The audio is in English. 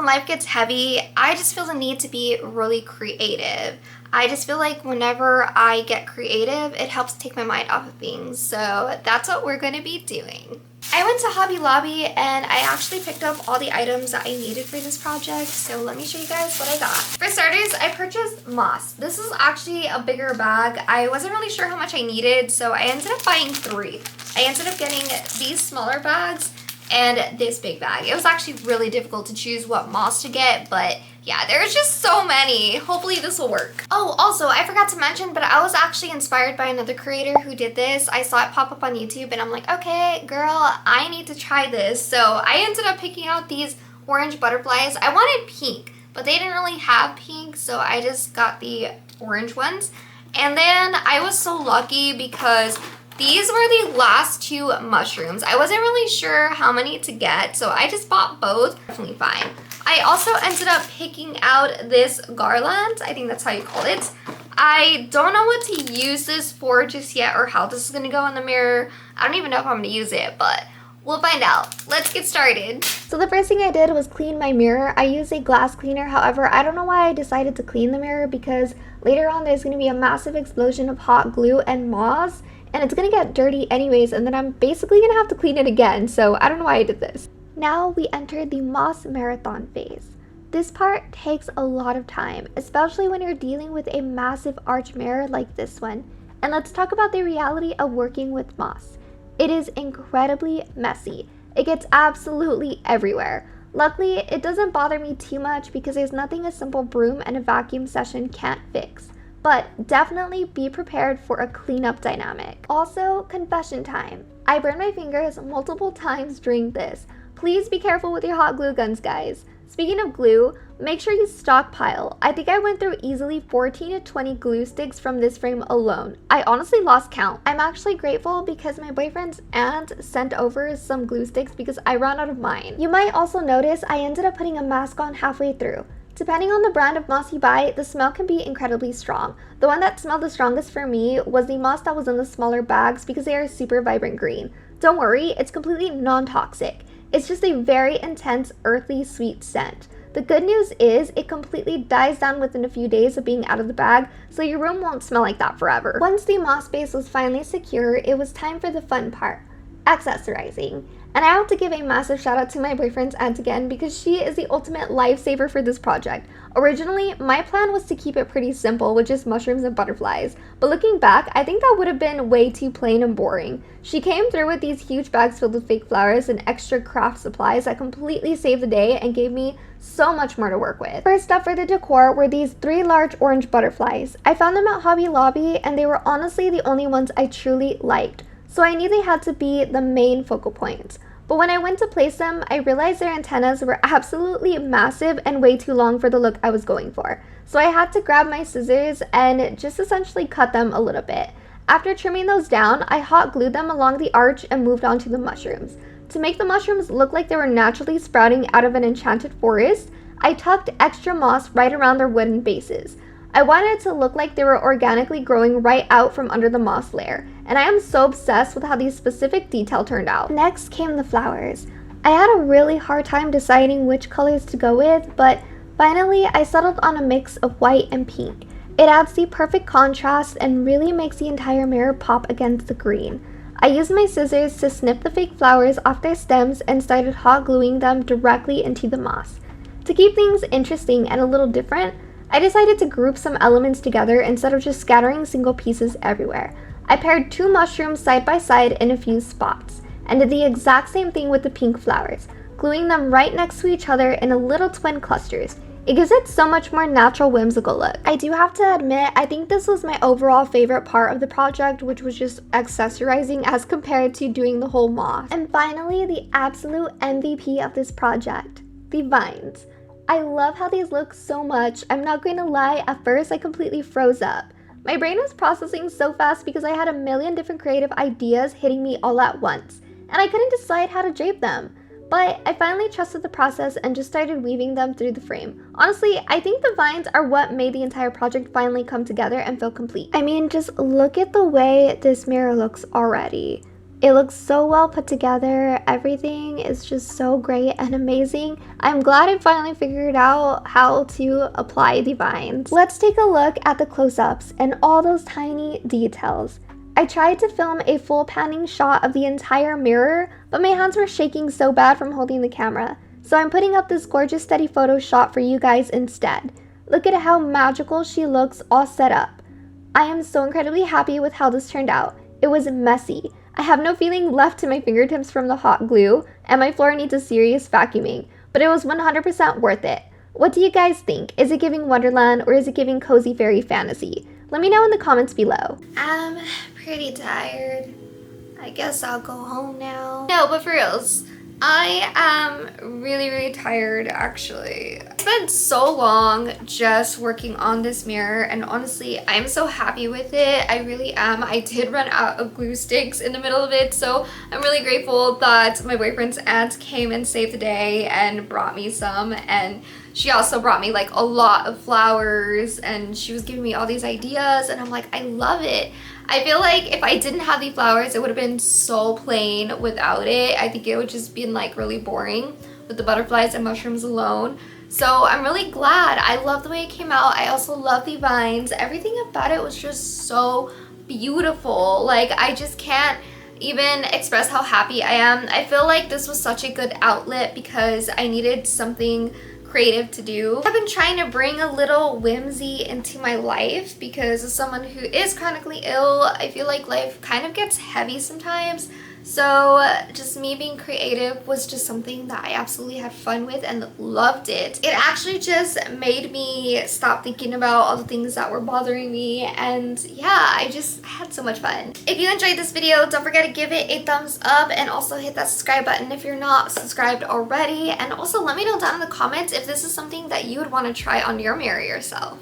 When life gets heavy, I just feel the need to be really creative. I just feel like whenever I get creative, it helps take my mind off of things. So that's what we're going to be doing. I went to Hobby Lobby and I actually picked up all the items that I needed for this project. So let me show you guys what I got. For starters, I purchased moss. This is actually a bigger bag. I wasn't really sure how much I needed, so I ended up buying 3. I ended up getting these smaller bags and this big bag. It was actually really difficult to choose what moss to get, but yeah, there's just so many. Hopefully this will work. Oh, also, I forgot to mention, but I was actually inspired by another creator who did this. I saw it pop up on YouTube and I'm like, okay, girl, I need to try this. So I ended up picking out these orange butterflies. I wanted pink, but they didn't really have pink, so I just got the orange ones. And then I was so lucky because these were the last 2 mushrooms. I wasn't really sure how many to get, so I just bought both. Definitely fine. I also ended up picking out this garland. I think that's how you call it. I don't know what to use this for just yet or how this is going to go in the mirror. I don't even know if I'm going to use it, but we'll find out. Let's get started. So the first thing I did was clean my mirror. I use a glass cleaner. However, I don't know why I decided to clean the mirror because later on there's going to be a massive explosion of hot glue and moss. And it's gonna get dirty anyways, and then I'm basically gonna have to clean it again, so I don't know why I did this. Now we enter the moss marathon phase. This part takes a lot of time, especially when you're dealing with a massive arch mirror like this one. And let's talk about the reality of working with moss. It is incredibly messy. It gets absolutely everywhere. Luckily, it doesn't bother me too much because there's nothing a simple broom and a vacuum session can't fix. But definitely be prepared for a cleanup dynamic. Also, confession time. I burned my fingers multiple times during this. Please be careful with your hot glue guns, guys. Speaking of glue, make sure you stockpile. I think I went through easily 14 to 20 glue sticks from this frame alone. I honestly lost count. I'm actually grateful because my boyfriend's aunt sent over some glue sticks because I ran out of mine. You might also notice I ended up putting a mask on halfway through. Depending on the brand of moss you buy, the smell can be incredibly strong. The one that smelled the strongest for me was the moss that was in the smaller bags because they are super vibrant green. Don't worry, it's completely non-toxic. It's just a very intense, earthy, sweet scent. The good news is it completely dies down within a few days of being out of the bag, so your room won't smell like that forever. Once the moss base was finally secure, it was time for the fun part, accessorizing. And I have to give a massive shout out to my boyfriend's aunt again because she is the ultimate lifesaver for this project. Originally, my plan was to keep it pretty simple with just mushrooms and butterflies, but looking back, I think that would have been way too plain and boring. She came through with these huge bags filled with fake flowers and extra craft supplies that completely saved the day and gave me so much more to work with. First up for the decor were these 3 large orange butterflies. I found them at Hobby Lobby and they were honestly the only ones I truly liked. So I knew they had to be the main focal points. But when I went to place them, I realized their antennas were absolutely massive and way too long for the look I was going for. So I had to grab my scissors and just essentially cut them a little bit. After trimming those down, I hot glued them along the arch and moved on to the mushrooms. To make the mushrooms look like they were naturally sprouting out of an enchanted forest, I tucked extra moss right around their wooden bases. I wanted it to look like they were organically growing right out from under the moss layer, and I am so obsessed with how these specific detail turned out. Next came the flowers. I had a really hard time deciding which colors to go with, but finally I settled on a mix of white and pink. It adds the perfect contrast and really makes the entire mirror pop against the green. I used my scissors to snip the fake flowers off their stems and started hot gluing them directly into the moss. To keep things interesting and a little different, I decided to group some elements together instead of just scattering single pieces everywhere. I paired 2 mushrooms side by side in a few spots, and did the exact same thing with the pink flowers, gluing them right next to each other in a little twin clusters. It gives it so much more natural, whimsical look. I do have to admit, I think this was my overall favorite part of the project, which was just accessorizing as compared to doing the whole moss. And finally, the absolute MVP of this project, the vines. I love how these look so much. I'm not going to lie, at first I completely froze up. My brain was processing so fast because I had a million different creative ideas hitting me all at once, and I couldn't decide how to drape them. But I finally trusted the process and just started weaving them through the frame. Honestly, I think the vines are what made the entire project finally come together and feel complete. I mean, just look at the way this mirror looks already. It looks so well put together. Everything is just so great and amazing. I'm glad I finally figured out how to apply the vines. Let's take a look at the close-ups and all those tiny details. I tried to film a full panning shot of the entire mirror, but my hands were shaking so bad from holding the camera. So I'm putting up this gorgeous steady photo shot for you guys instead. Look at how magical she looks all set up. I am so incredibly happy with how this turned out. It was messy. I have no feeling left to my fingertips from the hot glue, and my floor needs a serious vacuuming, but it was 100% worth it. What do you guys think? Is it giving Wonderland or is it giving cozy fairy fantasy? Let me know in the comments below. I'm pretty tired. I guess I'll go home now. No, but for reals, I am really tired actually. I spent so long just working on this mirror, and honestly, I'm so happy with it. I really am. I did run out of glue sticks in the middle of it, so I'm really grateful that my boyfriend's aunt came and saved the day and brought me some, and she also brought me like a lot of flowers, and she was giving me all these ideas, and I'm like, I love it. I feel like if I didn't have the flowers, it would have been so plain without it. I think it would just been like really boring with the butterflies and mushrooms alone. So I'm really glad. I love the way it came out. I also love the vines. Everything about it was just so beautiful. Like, I just can't even express how happy I am. I feel like this was such a good outlet because I needed something creative to do. I've been trying to bring a little whimsy into my life because as someone who is chronically ill, I feel like life kind of gets heavy sometimes. So just me being creative was just something that I absolutely had fun with and loved it. It actually just made me stop thinking about all the things that were bothering me, and yeah, I had so much fun. If you enjoyed this video, don't forget to give it a thumbs up and also hit that subscribe button if you're not subscribed already, and also let me know down in the comments if this is something that you would want to try on your mirror yourself.